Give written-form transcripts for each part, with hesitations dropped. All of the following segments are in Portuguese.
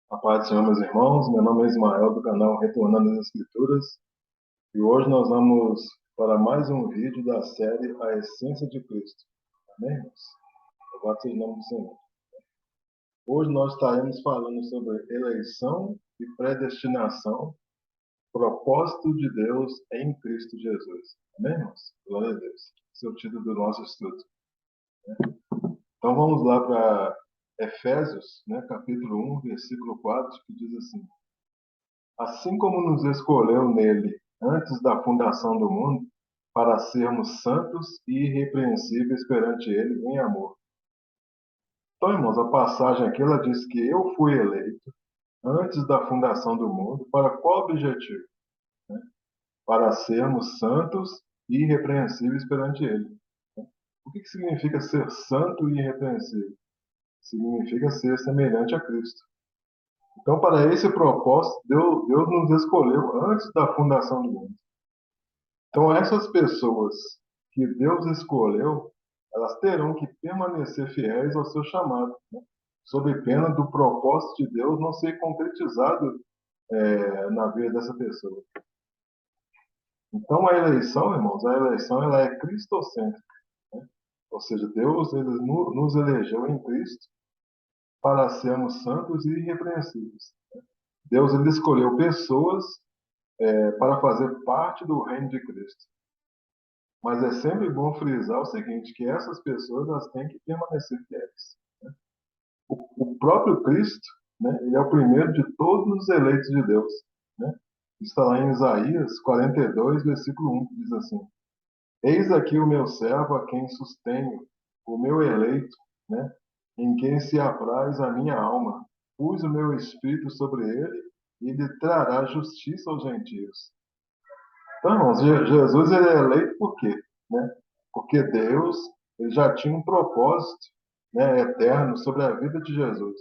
A paz do Senhor, meus irmãos. Meu nome é Ismael, do canal Retornando às Escrituras. E hoje nós vamos para mais um vídeo da série A Essência de Cristo. Amém, irmãos? Louvado seja o nome do Senhor. Hoje nós estaremos falando sobre eleição e predestinação, propósito de Deus em Cristo Jesus. Amém, irmãos? Glória a Deus. Esse é o título do nosso estudo. Então vamos lá para Efésios, capítulo 1, versículo 4, que diz assim: Assim como nos escolheu nele antes da fundação do mundo, para sermos santos e irrepreensíveis perante ele em amor. Então, irmãos, a passagem aqui ela diz que eu fui eleito antes da fundação do mundo, para qual objetivo? Para sermos santos e irrepreensíveis perante ele. O que significa ser santo e irrepreensível? Significa ser semelhante a Cristo. Então, para esse propósito, Deus nos escolheu antes da fundação do mundo. Então, essas pessoas que Deus escolheu, elas terão que permanecer fiéis ao seu chamado, sob pena do propósito de Deus não ser concretizado na vida dessa pessoa. Então, a eleição, irmãos, a eleição ela é cristocêntrica, né? Ou seja, Deus ele nos elegeu em Cristo para sermos santos e irrepreensíveis. Deus ele escolheu pessoas para fazer parte do reino de Cristo. Mas é sempre bom frisar o seguinte, que essas pessoas elas têm que permanecer fiéis. O próprio Cristo, ele é o primeiro de todos os eleitos de Deus. Né? Está lá em Isaías 42, versículo 1, que diz assim: Eis aqui o meu servo a quem sustenho, o meu eleito, né? Em quem se apraz a minha alma. Pus o meu espírito sobre ele e lhe trará justiça aos gentios. Então, irmãos, Jesus ele é eleito por quê? Né? Porque Deus ele já tinha um propósito, eterno sobre a vida de Jesus.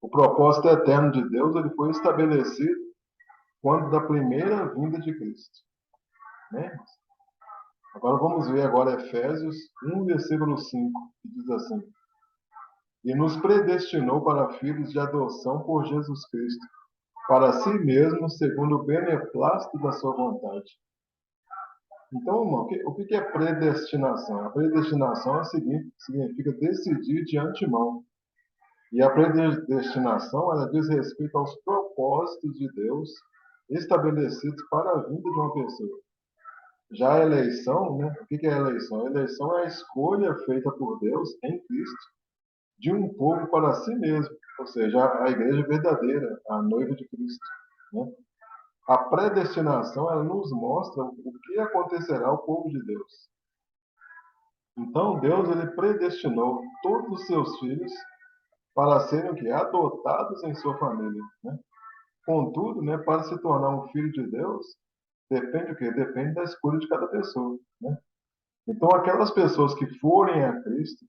O propósito eterno de Deus ele foi estabelecido quando da primeira vinda de Cristo. Né? Agora vamos ver agora Efésios 1, versículo 5, que diz assim: E nos predestinou para filhos de adoção por Jesus Cristo, para si mesmo, segundo o beneplácito da sua vontade. Então, irmão, o que é predestinação? A predestinação é o seguinte, significa decidir de antemão. E a predestinação, ela diz respeito aos propósitos de Deus estabelecidos para a vida de uma pessoa. Já a eleição, o que é a eleição? A eleição é a escolha feita por Deus em Cristo de um povo para si mesmo, ou seja, a igreja verdadeira, a noiva de Cristo. Né? A predestinação, ela nos mostra o que acontecerá ao povo de Deus. Então, Deus ele predestinou todos os seus filhos para serem o quê? Adotados em sua família. Né? Contudo, para se tornar um filho de Deus, depende do quê? Depende da escolha de cada pessoa. Né? Então, aquelas pessoas que forem a Cristo,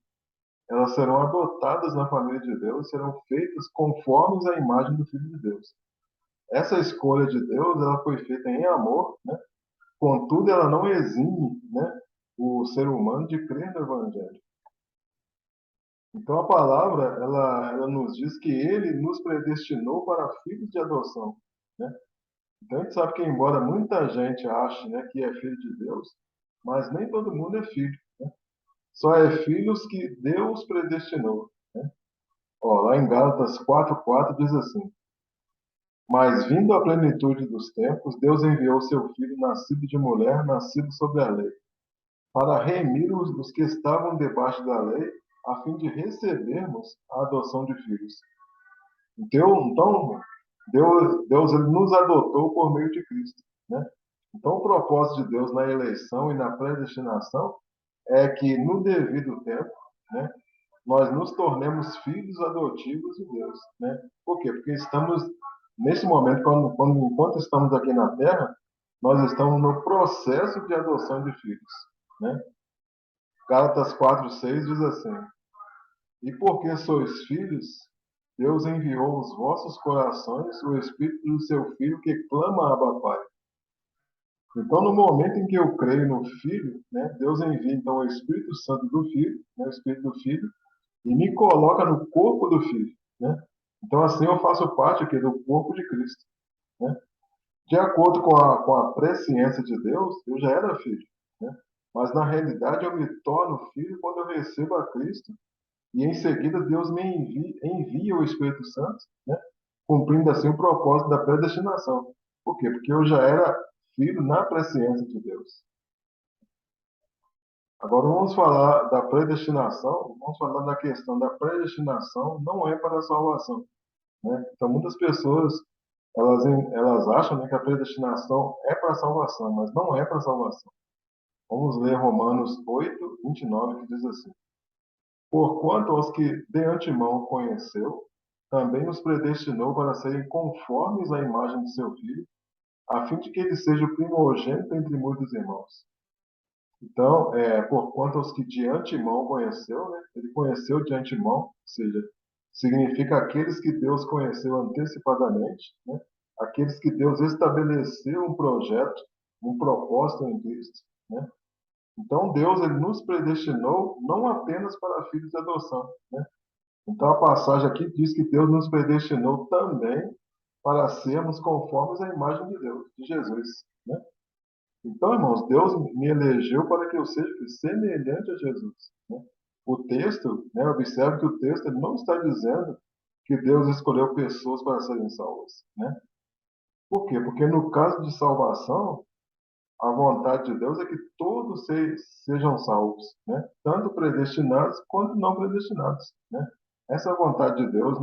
elas serão adotadas na família de Deus, serão feitas conformes à imagem do Filho de Deus. Essa escolha de Deus, ela foi feita em amor, contudo, ela não exime, o ser humano de crer no Evangelho. Então, a palavra, ela nos diz que ele nos predestinou para filhos de adoção. Né? Então, a gente sabe que, embora muita gente ache que é filho de Deus, mas nem todo mundo é filho. Né? Só é filhos que Deus predestinou. Né? Ó, lá em Gálatas 4:4 diz assim: Mas vindo a plenitude dos tempos, Deus enviou seu Filho, nascido de mulher, nascido sob a lei, para remir os que estavam debaixo da lei, a fim de recebermos a adoção de filhos. Então Deus ele nos adotou por meio de Cristo. Né? Então, o propósito de Deus na eleição e na predestinação é que, no devido tempo, né, nós nos tornemos filhos adotivos de Deus. Né? Por quê? Porque estamos, nesse momento, enquanto estamos aqui na Terra, nós estamos no processo de adoção de filhos. Né? Gálatas 4:6 diz assim: E porque sois filhos, Deus enviou aos vossos corações o Espírito do seu Filho que clama Abba Pai. Então, no momento em que eu creio no Filho, Deus envia então o Espírito Santo do Filho, o Espírito do Filho, e me coloca no corpo do Filho. Né? Então, assim, eu faço parte aqui do corpo de Cristo, né? De acordo com a presciência de Deus, eu já era filho, né? Mas, na realidade, eu me torno filho quando eu recebo a Cristo e, em seguida, Deus me envia o Espírito Santo, né? Cumprindo, assim, o propósito da predestinação. Por quê? Porque eu já era filho na presciência de Deus. Agora vamos falar da predestinação, vamos falar da questão da predestinação, não é para a salvação, né? Então muitas pessoas elas acham, né, que a predestinação é para a salvação, mas não é para a salvação. Vamos ler Romanos 8:29, que diz assim: Porquanto aos que de antemão conheceu, também os predestinou para serem conformes à imagem de seu filho, a fim de que ele seja o primogênito entre muitos irmãos. Então, por conta os que de antemão conheceu, né? Ele conheceu de antemão, ou seja, significa aqueles que Deus conheceu antecipadamente, né? Aqueles que Deus estabeleceu um projeto, um propósito em Cristo, né? Então, Deus ele nos predestinou não apenas para filhos de adoção, né? Então, a passagem aqui diz que Deus nos predestinou também para sermos conformes à imagem de Deus, de Jesus, né? Então, irmãos, Deus me elegeu para que eu seja semelhante a Jesus, né? O texto, né, observe que o texto ele não está dizendo que Deus escolheu pessoas para serem salvas, né? Por quê? Porque no caso de salvação, a vontade de Deus é que todos sejam salvos, né? Tanto predestinados quanto não predestinados, né? Essa é a vontade de Deus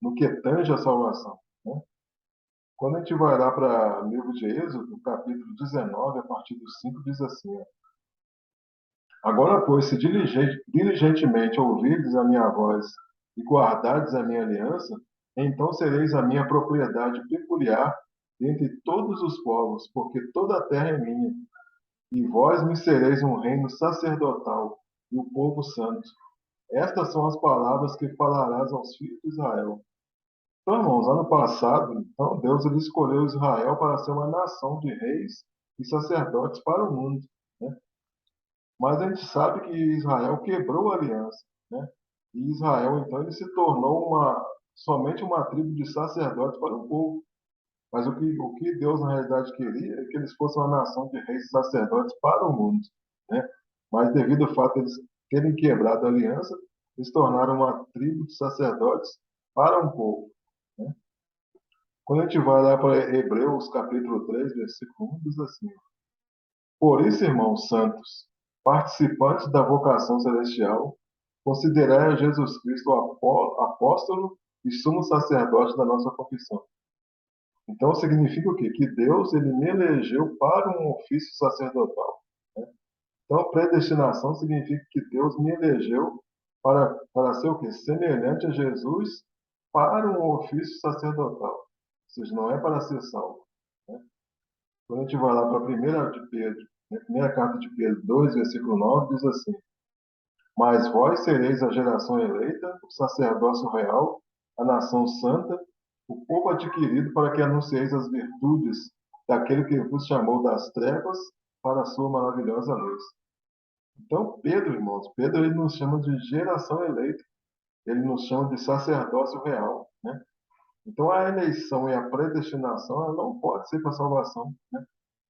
no que tange a salvação, né? Quando a gente vai lá para o livro de Êxodo, capítulo 19, a partir do 5, diz assim: ó, Agora, pois, se diligentemente ouvirdes a minha voz e guardardes a minha aliança, então sereis a minha propriedade peculiar dentre todos os povos, porque toda a terra é minha, e vós me sereis um reino sacerdotal e um povo santo. Estas são as palavras que falarás aos filhos de Israel. Então, irmãos, ano passado, então, Deus ele escolheu Israel para ser uma nação de reis e sacerdotes para o mundo, né? Mas a gente sabe que Israel quebrou a aliança, né? E Israel, então, ele se tornou somente uma tribo de sacerdotes para o povo. Mas o que Deus, na realidade, queria é que eles fossem uma nação de reis e sacerdotes para o mundo, né? Mas devido ao fato de eles terem quebrado a aliança, eles tornaram uma tribo de sacerdotes para um povo, né? Quando a gente vai lá para Hebreus, capítulo 3, versículo 1, diz assim: Por isso, irmãos santos, participantes da vocação celestial, considerai a Jesus Cristo apóstolo e sumo sacerdote da nossa confissão. Então, significa o quê? Que Deus ele me elegeu para um ofício sacerdotal, né? Então, predestinação significa que Deus me elegeu para ser o quê? Semelhante a Jesus para um ofício sacerdotal. Ou seja, não é para ser salvo, né? Quando a gente vai lá para a primeira de Pedro, né, primeira carta de Pedro 2, versículo 9, diz assim: Mas vós sereis a geração eleita, o sacerdócio real, a nação santa, o povo adquirido para que anuncieis as virtudes daquele que vos chamou das trevas para a sua maravilhosa luz. Então, Pedro, irmãos, Pedro ele nos chama de geração eleita, ele nos chama de sacerdócio real, né? Então, a eleição e a predestinação ela não pode ser para salvação, né?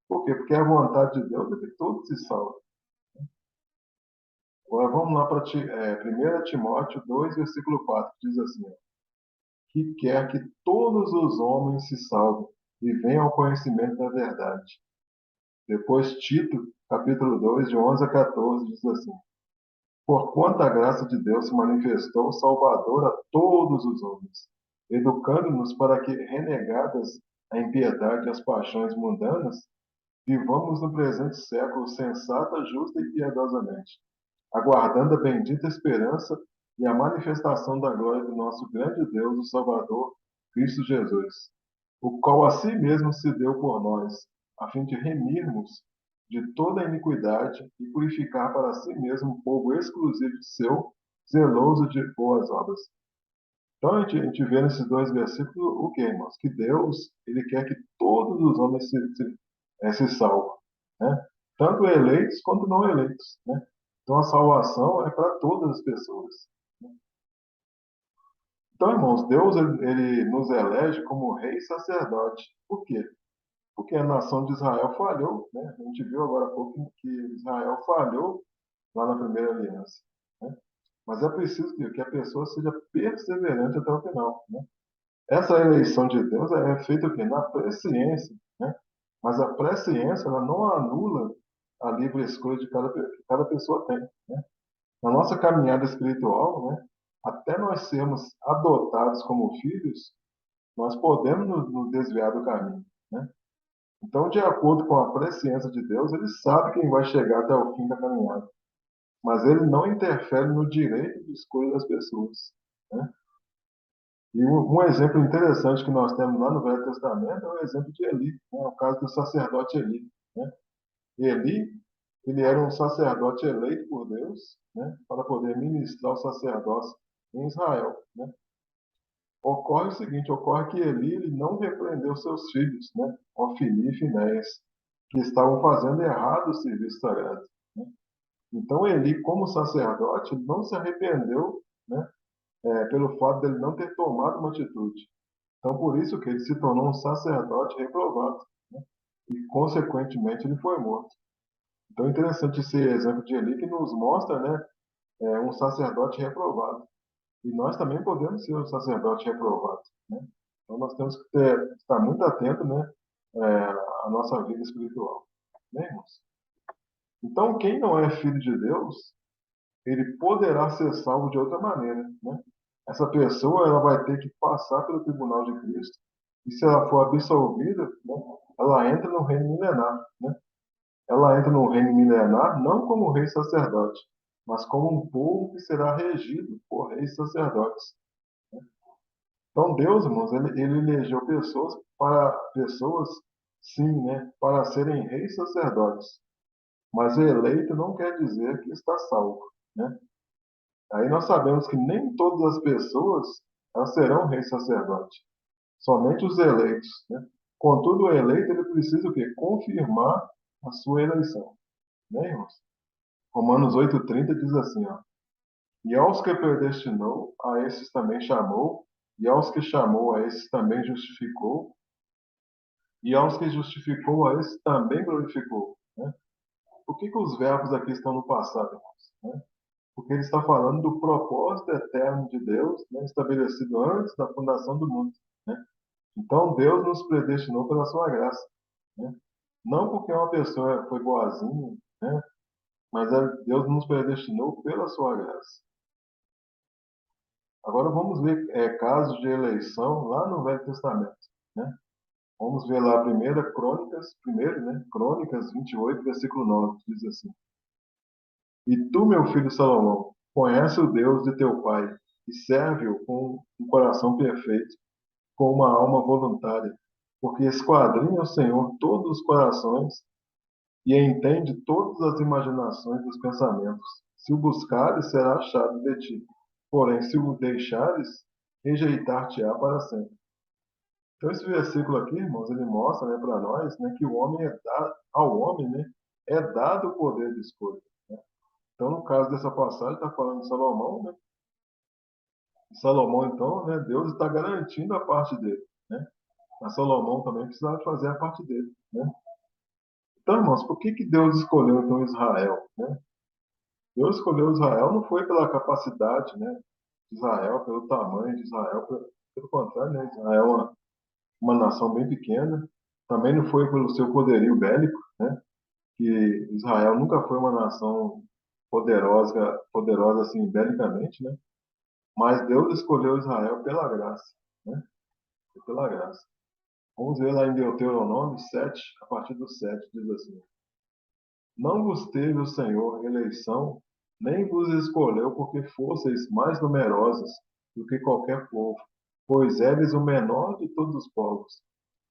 Por quê? Porque a vontade de Deus é que todos se salvem. Agora vamos lá para 1 Timóteo 2, versículo 4, que diz assim: Que quer que todos os homens se salvem e venham ao conhecimento da verdade. Depois, Tito, capítulo 2, de 11 a 14, diz assim: Porquanto a graça de Deus se manifestou salvadora a todos os homens, educando-nos para que, renegadas a impiedade e as paixões mundanas, vivamos no presente século sensata, justa e piedosamente, aguardando a bendita esperança e a manifestação da glória do nosso grande Deus, o Salvador, Cristo Jesus, o qual a si mesmo se deu por nós, a fim de remirmos de toda a iniquidade e purificar para si mesmo um povo exclusivo seu, zeloso de boas obras. Então a gente vê nesses dois versículos o que, irmãos? Que Deus ele quer que todos os homens se salvem, né? Tanto eleitos quanto não eleitos, né? Então a salvação é para todas as pessoas. Então, irmãos, Deus ele nos elege como rei e sacerdote. Por quê? Porque a nação de Israel falhou, né? A gente viu agora há pouco que Israel falhou lá na primeira aliança, né? Mas é preciso que a pessoa seja perseverante até o final, né? Essa eleição de Deus é feita o quê? Na presciência, né? Mas a presciência ela não anula a livre escolha que cada pessoa tem, né? Na nossa caminhada espiritual, né? Até nós sermos adotados como filhos, nós podemos nos desviar do caminho, né? Então, de acordo com a presciência de Deus, ele sabe quem vai chegar até o fim da caminhada, mas ele não interfere no direito de escolha das pessoas, né? E um exemplo interessante que nós temos lá no Velho Testamento é o exemplo de Eli, né? O caso do sacerdote Eli, né? Eli, ele era um sacerdote eleito por Deus, né? Para poder ministrar o sacerdócio em Israel, né? Ocorre o seguinte, ocorre que Eli ele não repreendeu seus filhos, né? Ofni e Finéias, que estavam fazendo errado o serviço sagrado, né? Então Eli, como sacerdote, ele não se arrependeu, né? Pelo fato dele não ter tomado uma atitude. Então por isso que ele se tornou um sacerdote reprovado, né? E consequentemente ele foi morto. Então é interessante esse exemplo de Eli que nos mostra, né? Um sacerdote reprovado. E nós também podemos ser um sacerdote reprovado, né? Então nós temos que estar muito atento, né, à nossa vida espiritual, né, irmãos? Então quem não é filho de Deus, ele poderá ser salvo de outra maneira, né? Essa pessoa ela vai ter que passar pelo tribunal de Cristo e se ela for absolvida, né, ela entra no reino milenar, né? Ela entra no reino milenar não como rei sacerdote, mas como um povo que será regido por reis sacerdotes. Então Deus, irmãos, ele elegeu pessoas, sim, né, para serem reis sacerdotes. Mas eleito não quer dizer que está salvo, né? Aí nós sabemos que nem todas as pessoas elas serão reis sacerdotes, somente os eleitos, né? Contudo, o eleito ele precisa o quê? Confirmar a sua eleição, né, irmãos? Romanos 8:30 diz assim, ó: E aos que predestinou, a esses também chamou, e aos que chamou, a esses também justificou, e aos que justificou, a esses também glorificou, né? Por que os verbos aqui estão no passado, irmãos? Né? Porque ele está falando do propósito eterno de Deus, né, estabelecido antes da fundação do mundo, né? Então Deus nos predestinou pela sua graça, né? Não porque uma pessoa foi boazinha, né? Mas Deus nos predestinou pela sua graça. Agora vamos ver casos de eleição lá no Velho Testamento, né? Vamos ver lá Crônicas 28, versículo 9, diz assim: E tu, meu filho Salomão, conhece o Deus de teu pai e serve-o com um coração perfeito, com uma alma voluntária, porque esquadrinha o Senhor todos os corações e entende todas as imaginações dos pensamentos. Se o buscares, será achado de ti. Porém, se o deixares, rejeitar-te-á para sempre. Então, esse versículo aqui, irmãos, ele mostra, né, para nós, né, que o homem ao homem, né, é dado o poder de escolha, né? Então, no caso dessa passagem, está falando de Salomão, né? E Salomão, então, né, Deus está garantindo a parte dele, né? Mas Salomão também precisava fazer a parte dele, né? Então, irmãos, por que Deus escolheu, então, Israel, né? Deus escolheu Israel não foi pela capacidade, né, de Israel, pelo tamanho de Israel, pelo contrário, né? Israel é uma nação bem pequena, também não foi pelo seu poderio bélico, né? Que Israel nunca foi uma nação poderosa assim belicamente, né? Mas Deus escolheu Israel pela graça, né? Pela graça. Vamos ver lá em Deuteronômio 7, a partir do 7, diz assim: Não vos teve o Senhor eleição, nem vos escolheu porque fosseis mais numerosos do que qualquer povo, pois éreis o menor de todos os povos,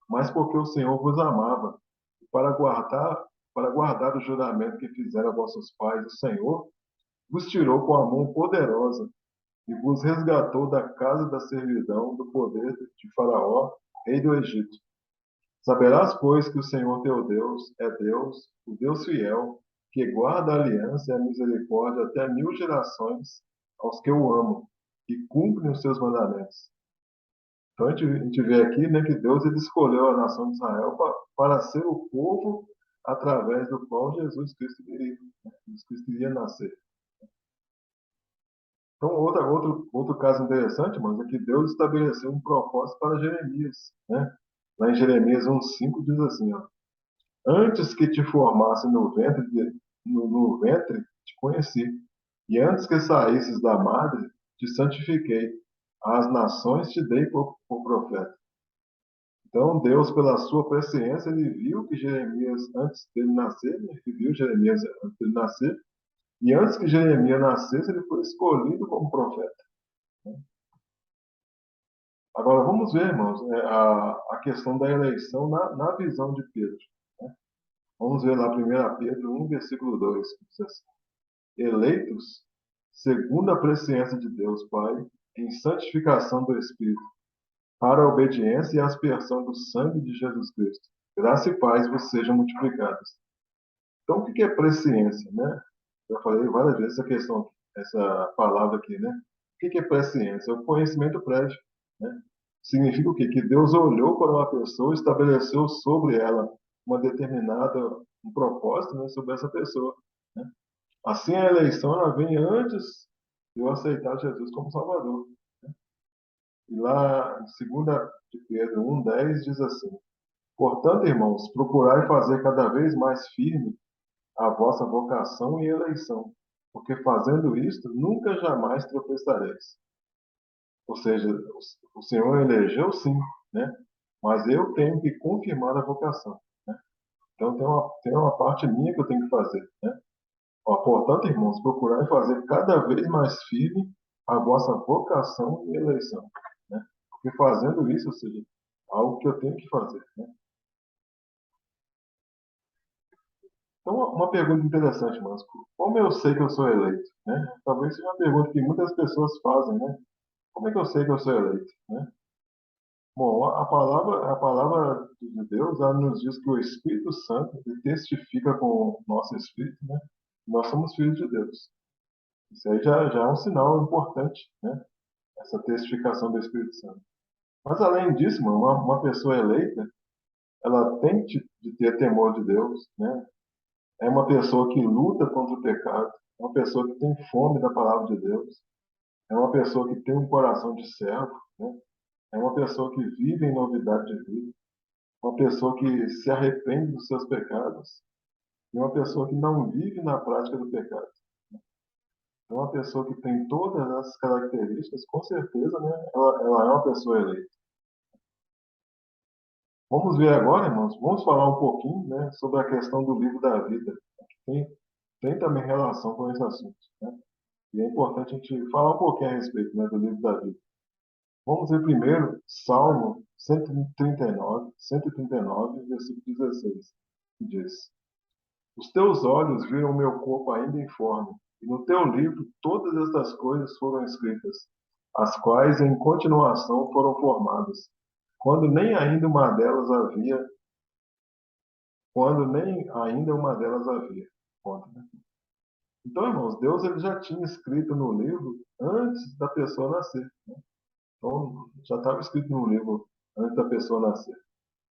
mas porque o Senhor vos amava, e para guardar o juramento que fizera a vossos pais, o Senhor vos tirou com a mão poderosa e vos resgatou da casa da servidão do poder de Faraó, rei do Egito. Saberás, pois, que o Senhor teu Deus é Deus, o Deus fiel, que guarda a aliança e a misericórdia até 1000 gerações aos que o amam, que cumprem os seus mandamentos. Então a gente vê aqui, né, que Deus ele escolheu a nação de Israel para ser o povo através do qual Jesus Cristo viria, né? Jesus Cristo iria nascer. Então, outro caso interessante, irmãos, é que Deus estabeleceu um propósito para Jeremias, né? Lá em Jeremias 1,5 diz assim, ó, antes que te formasse no ventre te conheci, e antes que saísses da madre, te santifiquei. Às nações te dei por profeta. Então, Deus, pela sua presciência, ele viu que Jeremias, antes dele nascer, né, ele viu Jeremias antes dele nascer, e antes que Jeremias nascesse, ele foi escolhido como profeta. Agora, vamos ver, irmãos, a questão da eleição na visão de Pedro. Né? Vamos ver lá 1 Pedro 1, versículo 2, que diz assim, eleitos segundo a presciência de Deus Pai, em santificação do Espírito, para a obediência e a aspersão do sangue de Jesus Cristo. Graça e paz vos sejam multiplicadas. Então, o que é presciência, né? Eu falei várias vezes essa questão, essa palavra aqui, né? O que é presciência? É o conhecimento prévio, né? Significa o quê? Que Deus olhou para uma pessoa e estabeleceu sobre ela uma determinada, um propósito, né, sobre essa pessoa, né? Assim, a eleição ela vem antes de eu aceitar Jesus como Salvador. E lá em 2 de Pedro 1,10 diz assim, portanto, irmãos, procurai fazer cada vez mais firme a vossa vocação e eleição, porque fazendo isto, nunca jamais tropeçareis. Ou seja, o Senhor elegeu sim, né? Mas eu tenho que confirmar a vocação, né? Então tem uma parte minha que eu tenho que fazer, né? Ó, portanto, irmãos, procurai fazer cada vez mais firme a vossa vocação e eleição, né? Porque fazendo isso, ou seja, algo que eu tenho que fazer, né? Então, uma pergunta interessante, mas como eu sei que eu sou eleito, né? Talvez seja uma pergunta que muitas pessoas fazem, né? Como é que eu sei que eu sou eleito, né? Bom, a palavra de Deus, ela nos diz que o Espírito Santo ele testifica com o nosso espírito, né? Nós somos filhos de Deus. Isso aí já é um sinal importante, né? Essa testificação do Espírito Santo. Mas além disso, mano, uma pessoa eleita, ela tem de ter temor de Deus, né? É uma pessoa que luta contra o pecado, é uma pessoa que tem fome da palavra de Deus, é uma pessoa que tem um coração de servo, né? É uma pessoa que vive em novidade de vida, uma pessoa que se arrepende dos seus pecados e uma pessoa que não vive na prática do pecado. É uma pessoa que tem todas essas características, com certeza, né? Ela é uma pessoa eleita. Vamos ver agora, irmãos, vamos falar um pouquinho, né, sobre a questão do livro da vida, que tem também relação com esse assunto, né? E é importante a gente falar um pouquinho a respeito, né, do livro da vida. Vamos ver primeiro Salmo 139, versículo 16, que diz: os teus olhos viram o meu corpo ainda informe, e no teu livro todas estas coisas foram escritas, as quais em continuação foram formadas, quando nem ainda uma delas havia, quando nem ainda uma delas havia. Conta, né? Então, irmãos, Deus ele já tinha escrito no livro antes da pessoa nascer. Então, já estava escrito no livro antes da pessoa nascer.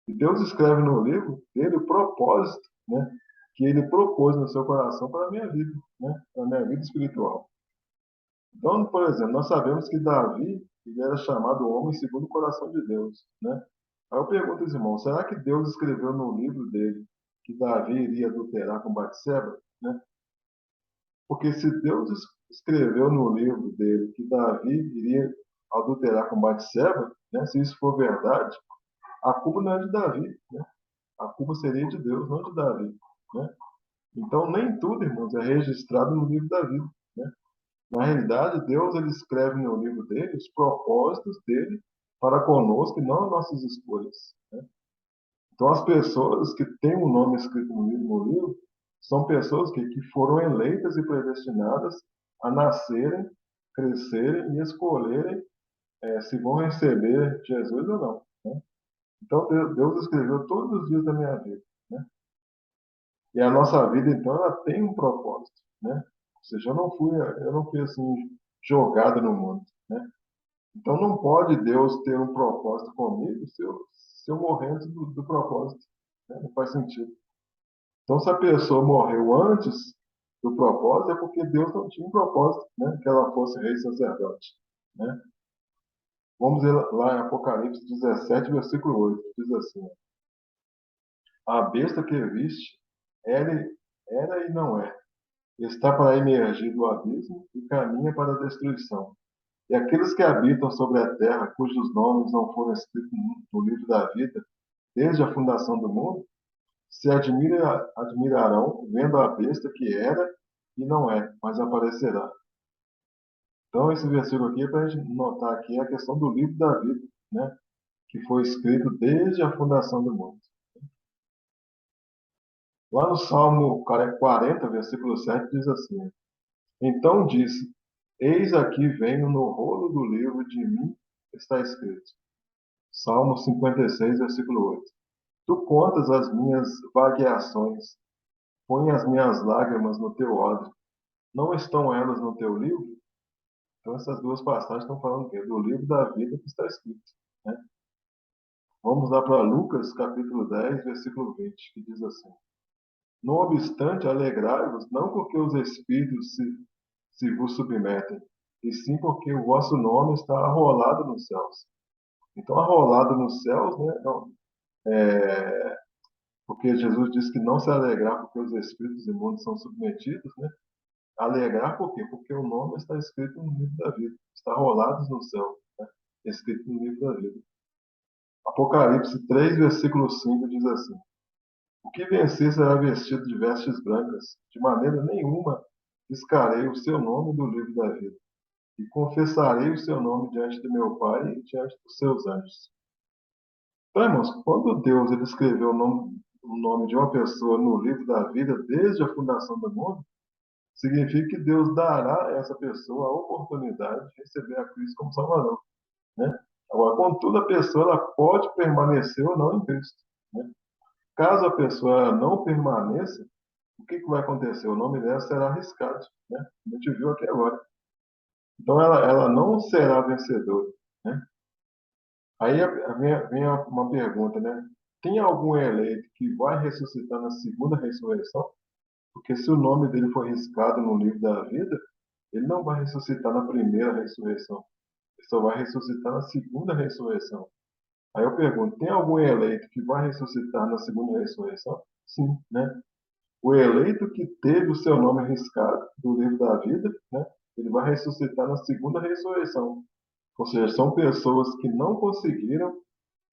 E Deus escreve no livro dele o propósito, né, que ele propôs no seu coração para a minha vida, né, para a minha vida espiritual. Então, por exemplo, nós sabemos que Davi ele era chamado o homem segundo o coração de Deus, né? Aí eu pergunto aos irmãos, será que Deus escreveu no livro dele que Davi iria adulterar com Batseba, né? Porque se Deus escreveu no livro dele que Davi iria adulterar com Batseba, né? Se isso for verdade, a culpa não é de Davi, né? A culpa seria de Deus, não de Davi, né? Então, nem tudo, irmãos, é registrado no livro da vida, né? Na realidade, Deus ele escreve no livro dele os propósitos dele para conosco e não as nossas escolhas, né? Então, as pessoas que têm um nome escrito no livro são pessoas que foram eleitas e predestinadas a nascerem, crescerem e escolherem se vão receber Jesus ou não, né? Então, Deus escreveu todos os dias da minha vida, né? E a nossa vida, então, ela tem um propósito, né? Ou seja, eu não fui assim jogado no mundo. né? Então não pode Deus ter um propósito comigo se eu morrer antes do propósito, né? Não faz sentido. Então se a pessoa morreu antes do propósito, é porque Deus não tinha um propósito, né? Que ela fosse rei sacerdote, né? Vamos ver lá em Apocalipse 17, versículo 8, diz assim: a besta que viste era e não é, está para emergir do abismo e caminha para a destruição. E aqueles que habitam sobre a terra, cujos nomes não foram escritos no livro da vida, desde a fundação do mundo, se admirarão vendo a besta que era e não é, mas aparecerá. Então, esse versículo aqui é para a gente notar aqui a questão do livro da vida, né? Que foi escrito desde a fundação do mundo. Lá no Salmo 40, versículo 7, diz assim: então disse: eis aqui venho, no rolo do livro de mim está escrito. Salmo 56, versículo 8. Tu contas as minhas vagueações, põe as minhas lágrimas no teu odre. Não estão elas no teu livro? Então essas duas passagens estão falando o quê? Do livro da vida que está escrito, né? Vamos lá para Lucas, capítulo 10, versículo 20, que diz assim: não obstante, alegrai-vos, não porque os espíritos se vos submetem, e sim porque o vosso nome está arrolado nos céus. Então, arrolado nos céus, né? Não, porque Jesus disse que não se alegrar porque os espíritos imundos são submetidos, né? Alegrar por quê? Porque o nome está escrito no livro da vida, está arrolado no céu, né? Escrito no livro da vida. Apocalipse 3, versículo 5 diz assim: o que vencer será vestido de vestes brancas, de maneira nenhuma riscarei o seu nome do livro da vida, e confessarei o seu nome diante de meu Pai e diante dos seus anjos. Então, irmãos, quando Deus ele escreveu o nome de uma pessoa no livro da vida desde a fundação do mundo, significa que Deus dará a essa pessoa a oportunidade de receber a Cristo como Salvador, né? Agora, contudo, a pessoa ela pode permanecer ou não em Cristo, né? Caso a pessoa não permaneça, o que vai acontecer? O nome dela será arriscado, né? A gente viu aqui agora. Então, ela não será vencedora, né? Aí vem uma pergunta, né? Tem algum eleito que vai ressuscitar na segunda ressurreição? Porque se o nome dele for riscado no livro da vida, ele não vai ressuscitar na primeira ressurreição. Ele só vai ressuscitar na segunda ressurreição. Aí eu pergunto, tem algum eleito que vai ressuscitar na segunda ressurreição? Sim, né? O eleito que teve o seu nome riscado do livro da vida, né? Ele vai ressuscitar na segunda ressurreição. Ou seja, são pessoas que não conseguiram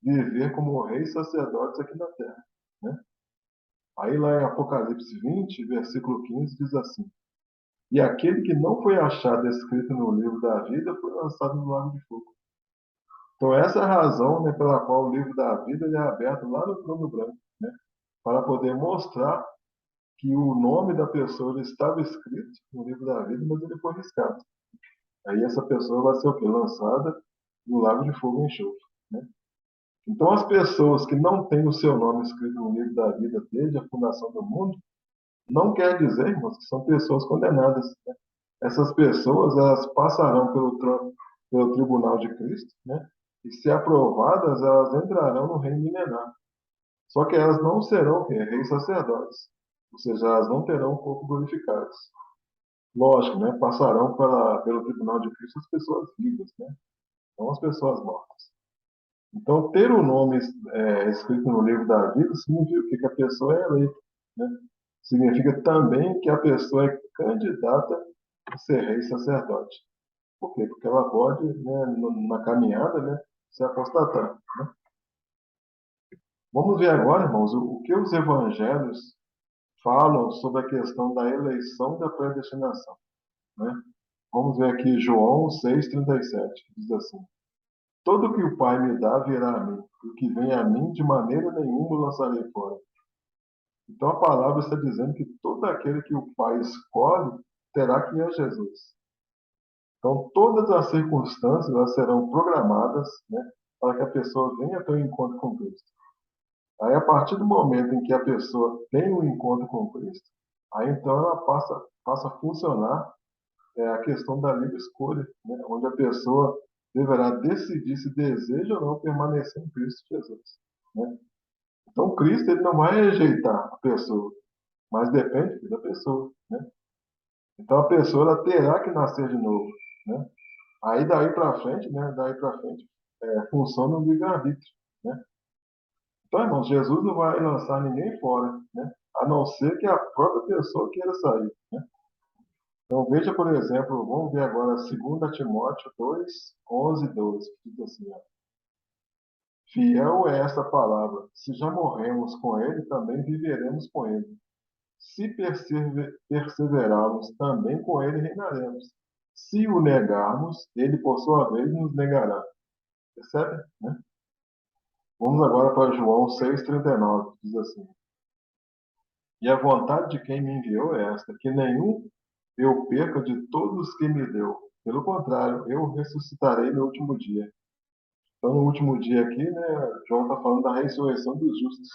viver como reis sacerdotes aqui na terra, né? Aí lá em Apocalipse 20, versículo 15, diz assim: e aquele que não foi achado escrito no livro da vida foi lançado no lago de fogo. Então essa é a razão, né, pela qual o livro da vida ele é aberto lá no trono branco, né? Para poder mostrar que o nome da pessoa ele estava escrito no livro da vida, mas ele foi riscado. Aí essa pessoa vai ser o quê? Lançada no lago de fogo e enxofre, né? Então, as pessoas que não têm o seu nome escrito no livro da vida desde a fundação do mundo, não quer dizer, irmãos, que são pessoas condenadas, né? Essas pessoas, elas passarão pelo tribunal de Cristo, né? E se aprovadas, elas entrarão no reino milenar. Só que elas não serão o quê? Reis sacerdotes. Ou seja, elas não terão um corpo glorificado. Lógico, né? Passarão pelo tribunal de Cristo as pessoas vivas, né? Não as pessoas mortas. Então, ter o nome escrito no livro da vida significa que a pessoa é eleita, né? Significa também que a pessoa é candidata a ser rei e sacerdote. Por quê? Porque ela pode, né, na caminhada, né, se apostatar, né? Vamos ver agora, irmãos, o que os evangelhos falam sobre a questão da eleição e da predestinação, né? Vamos ver aqui João 6,37, que diz assim: todo que o Pai me dá virá a mim, e o que vem a mim de maneira nenhuma o lançarei fora. Então a palavra está dizendo que todo aquele que o Pai escolhe terá que ir a Jesus. Então todas as circunstâncias elas serão programadas, né, para que a pessoa venha ter um encontro com Cristo. Aí a partir do momento em que a pessoa tem um encontro com Cristo, aí então ela passa a funcionar é a questão da livre escolha, né? Onde a pessoa deverá decidir se deseja ou não permanecer em Cristo Jesus, né? Então, Cristo ele não vai rejeitar a pessoa, mas depende da pessoa, né? Então, a pessoa ela terá que nascer de novo, né? Aí, daí para frente, né? Daí para frente, funciona o livre-arbítrio, né? Então, irmãos, Jesus não vai lançar ninguém fora, né? A não ser que a própria pessoa queira sair, né? Então, veja, por exemplo, vamos ver agora 2 Timóteo 2, 11 e 12, que diz assim, ó, fiel é esta palavra, se já morremos com ele, também viveremos com ele. Se perseverarmos, também com ele reinaremos. Se o negarmos, ele, por sua vez, nos negará. Percebe? Né? Vamos agora para João 6,39, que diz assim, e a vontade de quem me enviou é esta, que nenhum eu perca de todos os que me deu. Pelo contrário, eu ressuscitarei no último dia. Então, no último dia aqui, né, João está falando da ressurreição dos justos.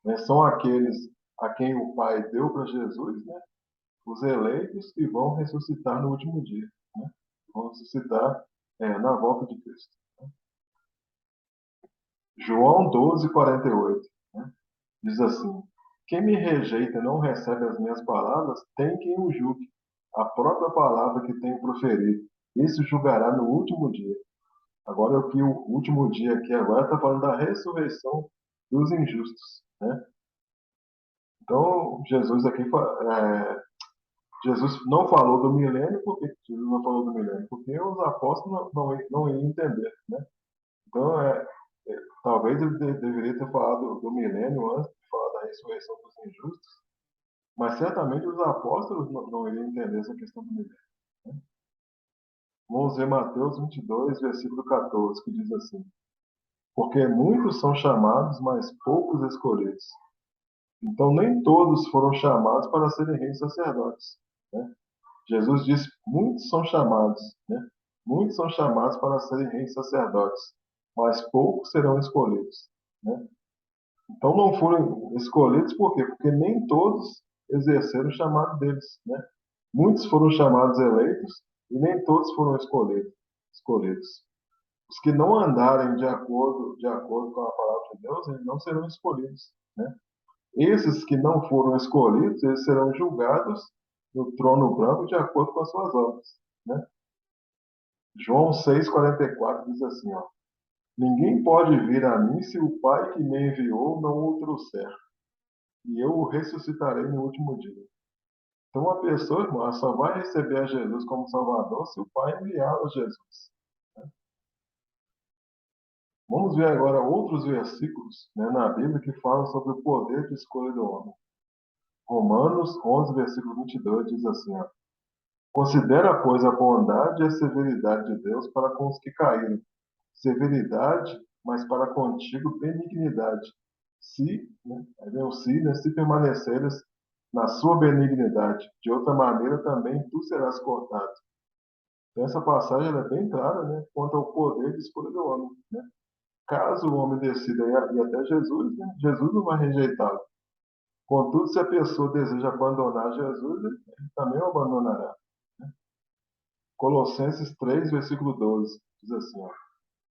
Né? São aqueles a quem o Pai deu para Jesus, né, os eleitos que vão ressuscitar no último dia. Né? Vão ressuscitar na volta de Cristo. João 12:48, né, diz assim, quem me rejeita e não recebe as minhas palavras, tem quem o julgue. A própria palavra que tenho proferido. Isso julgará no último dia. Agora, o que o último dia aqui agora está falando da ressurreição dos injustos, né? Então, Jesus não falou do milênio, por que Jesus não falou do milênio? Porque os apóstolos não iam entender, né? Então, talvez ele deveria ter falado do milênio antes de falar da ressurreição dos injustos, mas certamente os apóstolos não iriam entender essa questão do milênio. Né? Vamos ver Mateus 22, versículo 14, que diz assim, porque muitos são chamados, mas poucos escolhidos. Então, nem todos foram chamados para serem reis sacerdotes, né? Jesus disse: muitos são chamados, né? Muitos são chamados para serem reis sacerdotes, mas poucos serão escolhidos, né? Então, não foram escolhidos por quê? Porque nem todos exerceram o chamado deles, né? Muitos foram chamados eleitos e nem todos foram escolhidos. Os que não andarem de acordo com a palavra de Deus, eles não serão escolhidos, né? Esses que não foram escolhidos, eles serão julgados no trono branco de acordo com as suas obras, né? João 6,44 diz assim, ó, ninguém pode vir a mim se o Pai que me enviou não o trouxer, e eu o ressuscitarei no último dia. Então a pessoa, irmão, ela só vai receber a Jesus como Salvador se o Pai enviar a Jesus. Vamos ver agora outros versículos, né, na Bíblia que falam sobre o poder de escolha do homem. Romanos 11, versículo 22 diz assim, ó, considera, pois, a bondade e a severidade de Deus para com os que caíram. Severidade, mas para contigo benignidade. Se, né, aí vem o se, né, se permaneceres na sua benignidade, de outra maneira também tu serás cortado. Então, essa passagem ela é bem clara, né, quanto ao poder de escolha do homem. Né? Caso o homem decida ir até Jesus, né, Jesus não vai rejeitá-lo. Contudo, se a pessoa deseja abandonar Jesus, ele também o abandonará. Colossenses 3, versículo 12, diz assim, ó,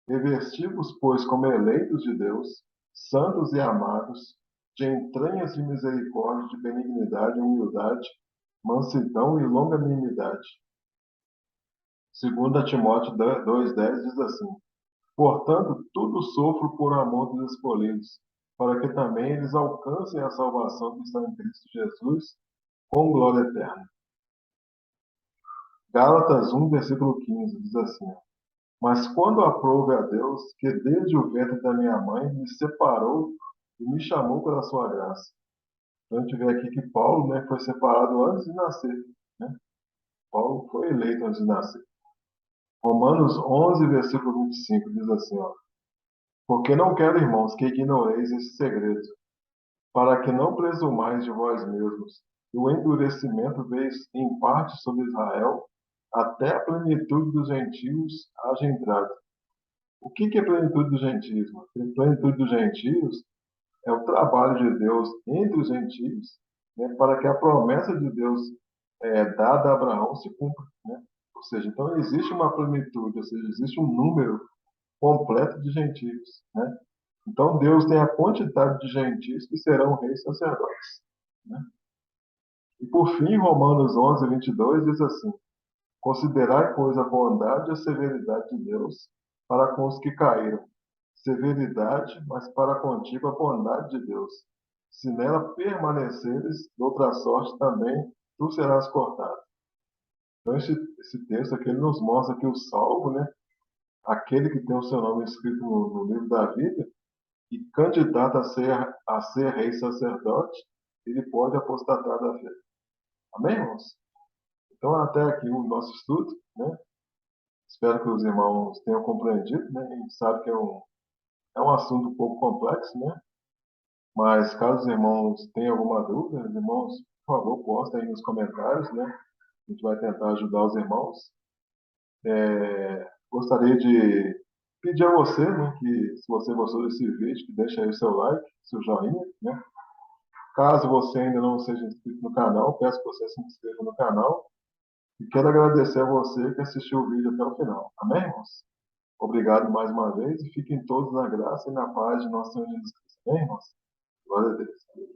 revesti-vos, pois, como eleitos de Deus, santos e amados, de entranhas de misericórdia, de benignidade, humildade, mansidão e longanimidade. 2 Timóteo 2,10 diz assim, portanto, tudo sofro por amor dos escolhidos, para que também eles alcancem a salvação que está em Cristo Jesus, com glória eterna. Gálatas 1, versículo 15, diz assim, mas quando aprove a Deus, que desde o ventre da minha mãe me separou e me chamou pela sua graça. Então a gente vê aqui que Paulo, né, foi separado antes de nascer. Né? Paulo foi eleito antes de nascer. Romanos 11, versículo 25 diz assim, ó, porque não quero, irmãos, que ignoreis esse segredo, para que não presumais de vós mesmos, que o endurecimento veio em parte sobre Israel, até a plenitude dos gentios haja entrado. O que é plenitude dos gentios? A plenitude dos gentios é o trabalho de Deus entre os gentios, né, para que a promessa de Deus dada a Abraão se cumpre, né? Ou seja, então existe uma plenitude, ou seja, existe um número completo de gentios, né? Então Deus tem a quantidade de gentios que serão reis sacerdotes, né? E por fim, Romanos 11:22 diz assim: considerai, pois, a bondade e a severidade de Deus para com os que caíram. Severidade, mas para contigo a bondade de Deus. Se nela permaneceres, de outra sorte também tu serás cortado. Então, esse texto aqui ele nos mostra que o salvo, né, aquele que tem o seu nome escrito no livro da vida e candidato a ser rei sacerdote, ele pode apostatar da fé. Amém, irmãos? Então, até aqui o nosso estudo, né? Espero que os irmãos tenham compreendido, né? A gente sabe que é um assunto um pouco complexo, né? Mas caso os irmãos tenham alguma dúvida, os irmãos, por favor, postem aí nos comentários, né? A gente vai tentar ajudar os irmãos. Gostaria de pedir a você, né, que se você gostou desse vídeo, que deixe aí o seu like, seu joinha, né? Caso você ainda não seja inscrito no canal, peço que você se inscreva no canal. E quero agradecer a você que assistiu o vídeo até o final. Amém, irmãos? Obrigado mais uma vez e fiquem todos na graça e na paz de nosso Senhor Jesus Cristo. Amém, irmãos? Glória a Deus.